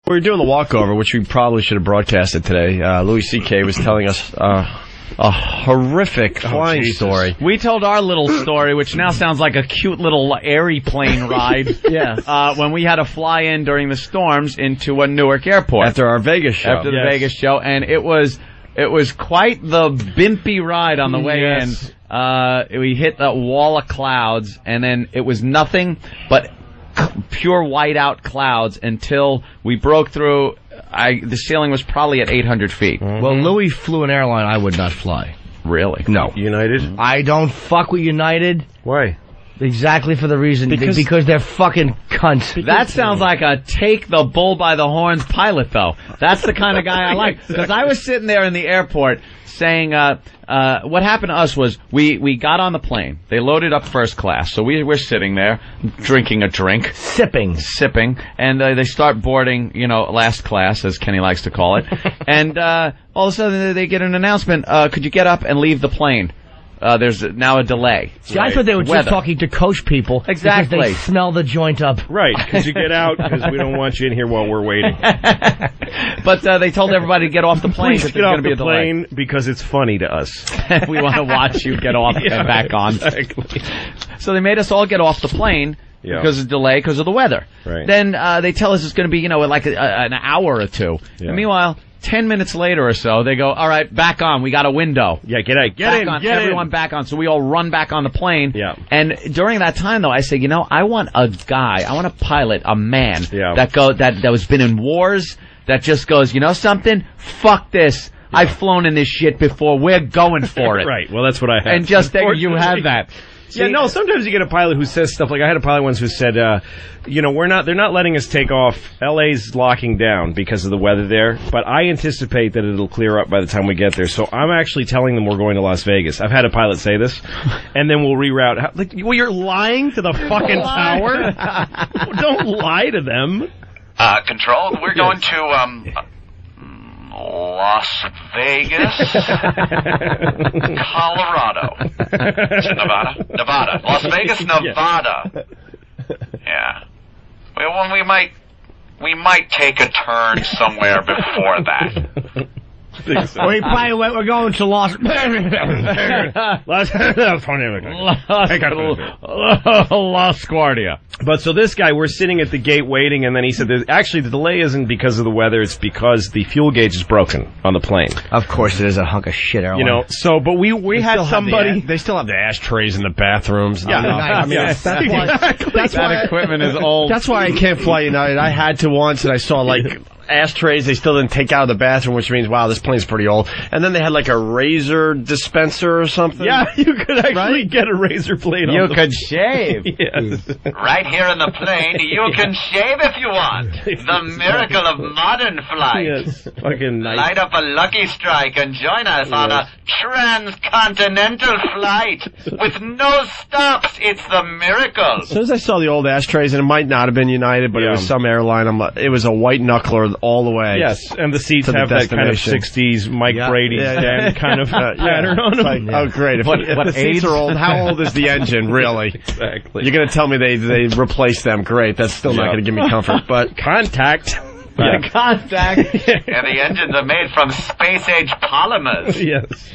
We were doing the walkover, which we probably should have broadcasted today. Louis C.K. was telling us a horrific flying story. We told our little story, which now sounds like a cute little airy plane ride. When we had to fly in during the storms into a Newark airport. After our Vegas show. After the Vegas show. And it was quite the bimpy ride on the way in. We hit the wall of clouds, and then it was nothing but pure whiteout clouds until we broke through. The ceiling was probably at 800 feet. Well, Louis flew an airline I would not fly. Really? No. United? I don't fuck with United. Why? Exactly for the reason because they're fucking cunts. That sounds like a take the bull by the horns pilot, though. That's the kind of guy I like. Because I was sitting there in the airport saying, what happened to us was we got on the plane. They loaded up first class. So we're sitting there drinking a drink. Sipping. And they start boarding, last class, as Kenny likes to call it. And all of a sudden they get an announcement, could you get up and leave the plane? There's now a delay. See, I thought they were just talking to coach people. Exactly. Because they smell the joint up. Right, because you get out because we don't want you in here while we're waiting. But they told everybody to get off the plane because there's going to be a delay. Plane because it's funny to us. We want to watch you get off and back on. Exactly. So they made us all get off the plane because of the delay, because of the weather. Right. Then they tell us it's going to be, like an hour or two. Yeah. And meanwhile, 10 minutes later or so, they go, all right, back on. We got a window. Yeah, get in. Everyone back on. So we all run back on the plane. Yeah. And during that time, though, I say, I want a pilot, a man that was been in wars, that just goes, something? Fuck this. Yeah. I've flown in this shit before. We're going for it. Right. Well, that's what I have. And just think you have that. See, sometimes you get a pilot who says stuff like, I had a pilot once who said, they're not letting us take off. LA's locking down because of the weather there, but I anticipate that it'll clear up by the time we get there. So I'm actually telling them we're going to Las Vegas. I've had a pilot say this, and then we'll reroute. You're lying to the fucking tower? Don't lie to them. Control, we're going to, Las Vegas, Colorado, Nevada, Las Vegas, Nevada. Yeah. Well, we might take a turn somewhere before that. Wait, by the way, we're going to Las Guardia. But so this guy, we're sitting at the gate waiting, and then he said, actually, the delay isn't because of the weather, it's because the fuel gauge is broken on the plane. Of course it is a hunk of shit airline. But we had somebody... They still have the ashtrays in the bathrooms. Yeah, that's why that equipment is old. That's why I can't fly United. I had to once, and I saw, ashtrays they still didn't take out of the bathroom, which means, wow, this plane's pretty old. And then they had a razor dispenser or something. Yeah, you could actually get a razor blade. You could shave. Yes. Right here in the plane, you can shave if you want. The miracle of modern flight. Yes. Fucking nice. Light up a lucky strike and join us on a transcontinental flight with no stops. It's the miracle. As soon as I saw the old ashtrays, and it might not have been United, but it was some airline, it was a white knuckler all the way. Yes, and the seats have that kind of 60s Mike Brady stand kind of pattern on them. Oh, great. If the seats are old, how old is the engine, really? Exactly. You're going to tell me they replaced them. Great. That's still not going to give me comfort. But contact. Contact. And the engines are made from space-age polymers. Yes.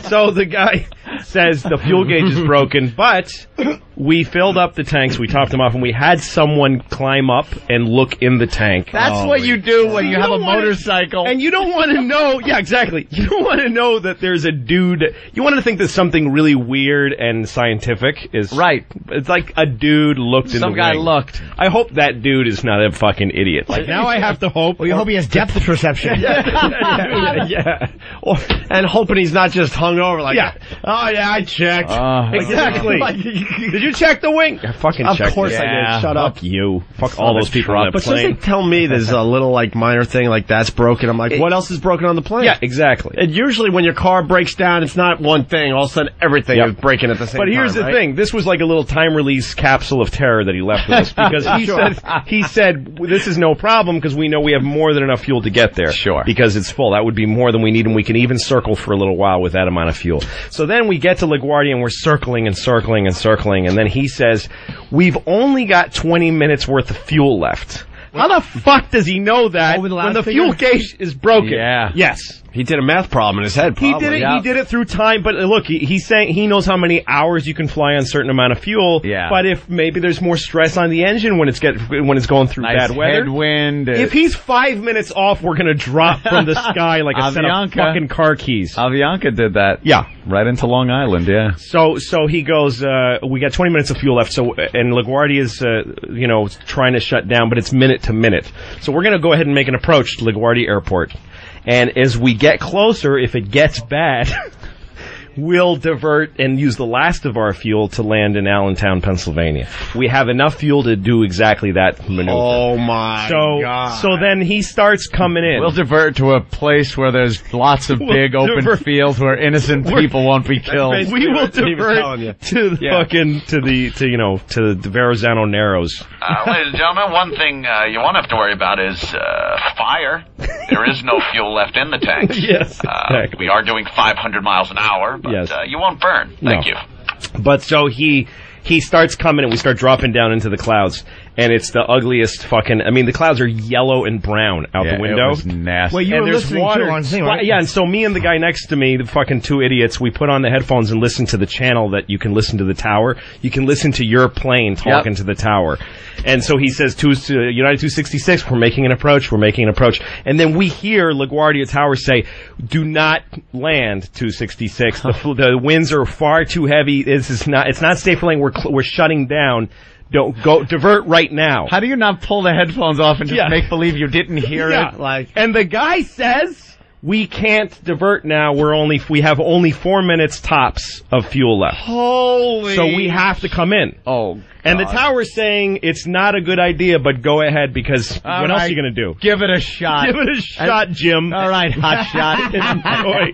So the guy says the fuel gauge is broken, but we filled up the tanks, we topped them off, and we had someone climb up and look in the tank. That's what you do when you have a motorcycle. And you don't want to know, exactly. You don't want to know that there's a dude, you want to think that something really weird and scientific is... Right. It's like a dude looked in the Some guy wing. looked. I hope that dude is not a fucking idiot. Now I have to hope... Well, you hope he has depth perception. And hoping he's not just hungover oh yeah, I checked. Exactly. Did you check the wing? I fucking checked. Of course I did. Shut up. Fuck you. Fuck all those people on that But plane. since they tell me there's a little minor thing that's broken, I'm like, what else is broken on the plane? Yeah, exactly. And usually when your car breaks down, it's not one thing. All of a sudden everything is breaking at the same time. But here's the thing. This was like a little time release capsule of terror that he left with us because he said this is no problem because we know we have more than enough fuel to get there. Sure. Because it's full. That would be more than we need, and we can even circle for a little while with that amount of fuel. So then we get to LaGuardia and we're circling and circling and circling, and then he says, we've only got 20 minutes worth of fuel left. How the fuck does he know that when the fuel gauge is broken? Yeah. Yes. He did a math problem in his head, probably. He did it. Yep. He did it through time. But look, he's saying he knows how many hours you can fly on a certain amount of fuel. Yeah. But if maybe there's more stress on the engine when it's going through Nice bad weather. headwind. If he's 5 minutes off, we're gonna drop from the sky like a set of fucking car keys. Avianca did that. Yeah. Right into Long Island, yeah. So he goes, we got 20 minutes of fuel left, and LaGuardia is, trying to shut down, but it's minute to minute. So we're going to go ahead and make an approach to LaGuardia Airport. And as we get closer, if it gets bad, we'll divert and use the last of our fuel to land in Allentown, Pennsylvania. We have enough fuel to do exactly that maneuver. Oh my God. So then he starts coming in. We'll divert to a place where there's lots of big open fields where innocent people won't be killed. We will divert to the fucking to the Verrazano Narrows. Ladies and gentlemen, one thing you won't have to worry about is fire. There is no fuel left in the tanks. Yes, exactly. We are doing 500 miles an hour, but yes. You won't burn. Thank you. But so he starts coming, and we start dropping down into the clouds, and it's the ugliest fucking. I mean, the clouds are yellow and brown out the window. It was nasty. Well, you and were there's listening water. to on thing, right? Yeah, and so me and the guy next to me, the fucking two idiots, we put on the headphones and listen to the channel that you can listen to the tower. You can listen to your plane talking to the tower. And so he says, United 266, we're making an approach. And then we hear LaGuardia Tower say, do not land 266. The winds are far too heavy. It's not safe for landing. We're shutting down. Don't go, divert right now. How do you not pull the headphones off and just make believe you didn't hear it? And the guy says, we can't divert now. We have only 4 minutes tops of fuel left. Holy. So we have to come in. Oh, And the tower's saying it's not a good idea, but go ahead because what else are you going to do? Give it a shot. Give it a shot, Jim. All right, hot shot.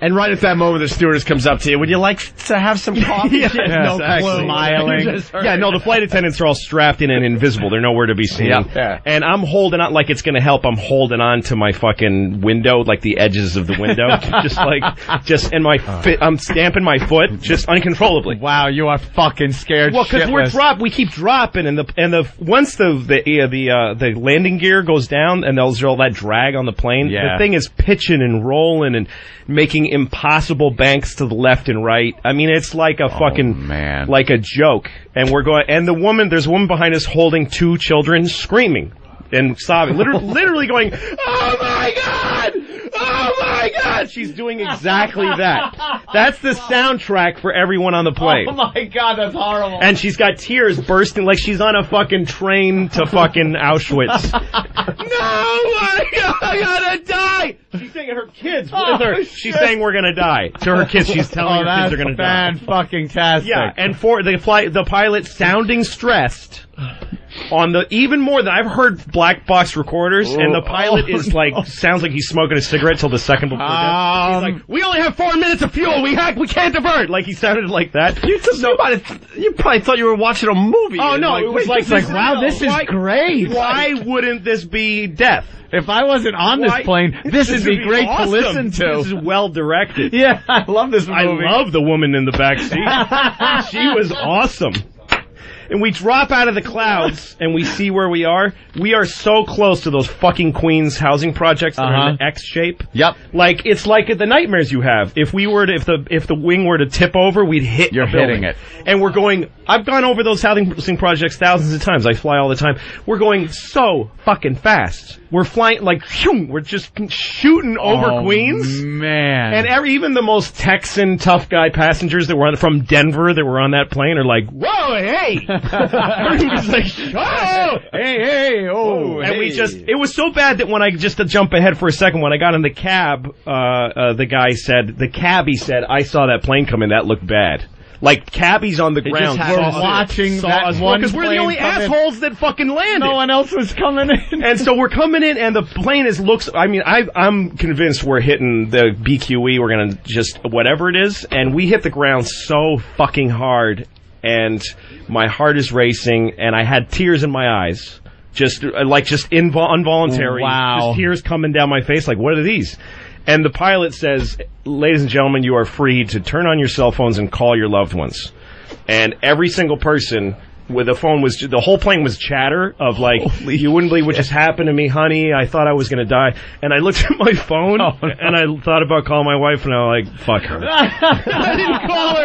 And right at that moment, the stewardess comes up to you. Would you like to have some coffee? No exactly. clue. Smiling. The flight attendants are all strapped in and invisible. They're nowhere to be seen. Yeah. And I'm holding on, like it's going to help. I'm holding on to my fucking window, like the edges of the window. I'm stamping my foot just uncontrollably. Wow, you are fucking scared. Well, because we keep dropping, and once the landing gear goes down, and there's all that drag on the plane, the thing is pitching and rolling and making impossible banks to the left and right. I mean, it's like a like a joke. And there's a woman behind us holding 2 children, screaming and sobbing, literally going, "Oh my God! Oh my God!" She's doing exactly that. That's the soundtrack for everyone on the plane. Oh my God, that's horrible. And she's got tears bursting like she's on a fucking train to fucking Auschwitz. No, I gotta die! She's saying her kids with her. She's saying we're gonna die. To her kids, she's telling her kids are gonna die. Fan-fucking-tastic. Yeah, and for the pilot sounding stressed on even more than I've heard black box recorders, and the pilot is sounds like he's smoking a cigarette till the second before death. He's like, we only have 4 minutes of fuel. We can't divert. Like he sounded like that. You probably thought you were watching a movie. Oh no, it was like wow, this is great. Why wouldn't this be death? If I wasn't on this plane, this would be great awesome. to listen to. This is well directed. Yeah, I love this movie. I love the woman in the back seat. She was awesome. And we drop out of the clouds, and we see where we are. We are so close to those fucking Queens housing projects that are in the X shape. Yep. Like it's like the nightmares you have. If the wing were to tip over, we'd hit. You're hitting it. And we're going. I've gone over those housing projects thousands of times. I fly all the time. We're going so fucking fast. We're flying like we're just shooting over Queens. Man. And even the most Texan tough guy passengers that were from Denver that were on that plane are like, whoa, hey. Everyone's like, oh, hey, oh. And it was so bad that when to jump ahead for a second, when I got in the cab, the cabbie said, I saw that plane come in, that looked bad. Like cabbies on the ground. We're watching that one because we're the only assholes that fucking landed. No one else was coming in. And so we're coming in, and the plane I'm convinced we're hitting the BQE. We're gonna just whatever it is, and we hit the ground so fucking hard, and my heart is racing, and I had tears in my eyes, just involuntary. Wow. Just tears coming down my face. Like, what are these? And the pilot says, ladies and gentlemen, you are free to turn on your cell phones and call your loved ones. And every single person where the phone was, the whole plane was chatter of like, you wouldn't believe what just happened to me, honey. I thought I was going to die. And I looked at my phone, and I thought about calling my wife, and I was like, fuck her. I didn't call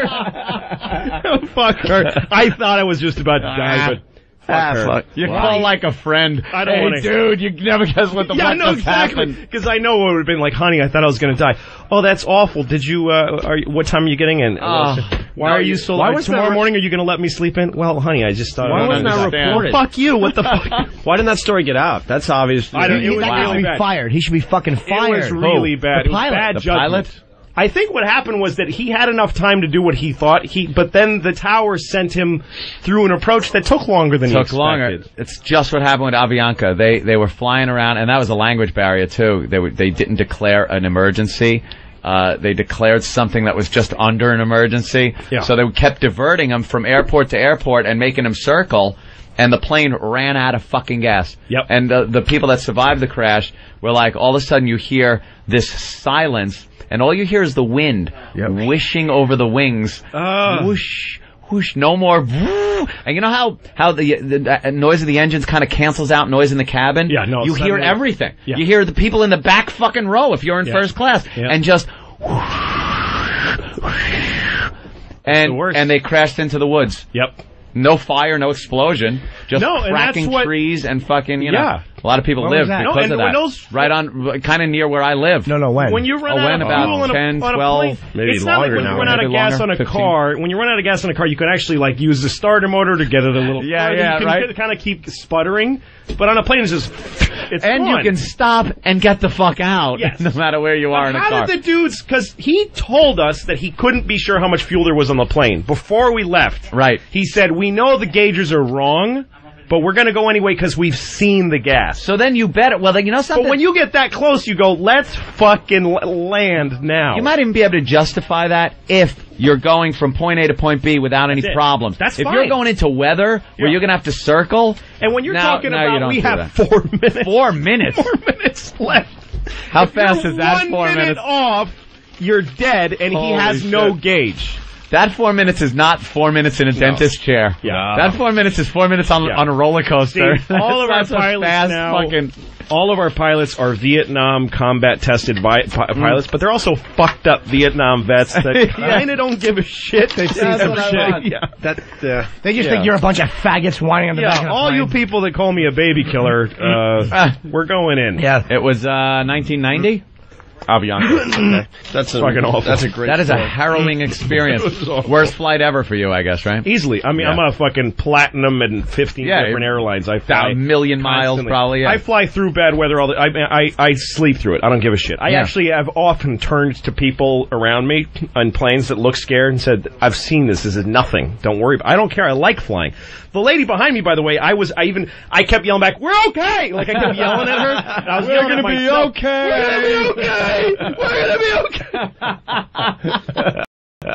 her. Fuck her. I thought I was just about to die, but... Fuck her. You call like a friend. I don't want to. Dude, you never guess what the fuck just happened. Because I know it would have been like, honey, I thought I was going to die. Oh, that's awful. Did you, what time are you getting in? Why are you so late? Tomorrow morning, are you going to let me sleep in? Well, honey, I just thought... Why wasn't that reported? Fuck you, what the fuck? Why didn't that story get out? That's obvious. That guy should be fired. He should be fucking fired. It was really bad. The it was pilot. bad The judgment. pilot? I think what happened was that he had enough time to do what he thought, but then the tower sent him through an approach that took longer than he expected. Longer. It's just what happened with Avianca. They were flying around, and that was a language barrier too. They didn't declare an emergency. They declared something that was just under an emergency. Yeah. So they kept diverting them from airport to airport and making them circle. And the plane ran out of fucking gas. Yep. And the people that survived the crash were like, all of a sudden you hear this silence, and all you hear is the wind wishing over the wings. Whoosh, whoosh, no more. Whoo. And you know how the noise of the engines kind of cancels out noise in the cabin? Yeah, no. You hear everything. Yeah. You hear the people in the back fucking row if you're in first class. Yeah. And just... And they crashed into the woods. Yep. No fire, no explosion, just No, and cracking that's what- trees and fucking, you know. Yeah. A lot of people When live was that? because No, of and that. those- Right on, kind of near where I live. No, when? When you run out when of about fuel 10, on a 12, plane, maybe it's not like longer when now. you run out of Maybe gas longer, on a 15. car. When you run out of gas on a car, you can actually like use the starter motor to get it a little Yeah, further. yeah, you can right. kind of keep sputtering, but on a plane it's just it's And gone. you can stop and get the fuck out, Yes. no matter where you are in a How car. did the dudes? Because he told us that he couldn't be sure how much fuel there was on the plane before we left. Right. He said, "We know the gauges are wrong, but we're going to go anyway because we've seen the gas." So then you bet it. Well, then, you know something? But when you get that close, you go, "Let's fucking land now." You might even be able to justify that if you're going from point A to point B without any That's it. problems. That's if fine. you're going into weather where Yeah. you're going to have to circle. And when you're Now- talking now you about, don't we do have that. 4 minutes. 4 minutes? 4 minutes left. How If fast you're is that 1 4 minute minutes? off, you're dead, and he Holy has no shit. gauge. That 4 minutes is not 4 minutes in a dentist chair. Yeah. That 4 minutes is 4 minutes on a roller coaster. See, all of our That's a pilots fast now, fucking... all of our pilots are Vietnam combat tested pilots, but they're also fucked up Vietnam vets that kind of don't give a shit. They see That's some what I shit. want. Yeah. They just think you're a bunch of faggots whining on the back of Yeah, the all plane. you people that call me a baby killer, we're going in. Yeah. It was 1990? Avianca. That's fucking awful. That's a great. That is a story. harrowing experience. It was awful. Worst flight ever for you, I guess, right? Easily. I mean, Yeah. I'm a fucking platinum and 15 Yeah, different airlines. I fly a million miles, constantly. probably, yeah. I fly through bad weather all the. I sleep through it. I don't give a shit. I Yeah. actually have often turned to people around me on planes that look scared and said, "I've seen this. This is nothing. Don't worry. I don't care. I like flying." The lady behind me, by the way, I kept yelling back, "We're okay!" Like I kept yelling at her. And I was yelling at myself. okay. We're gonna be okay. We're gonna be okay.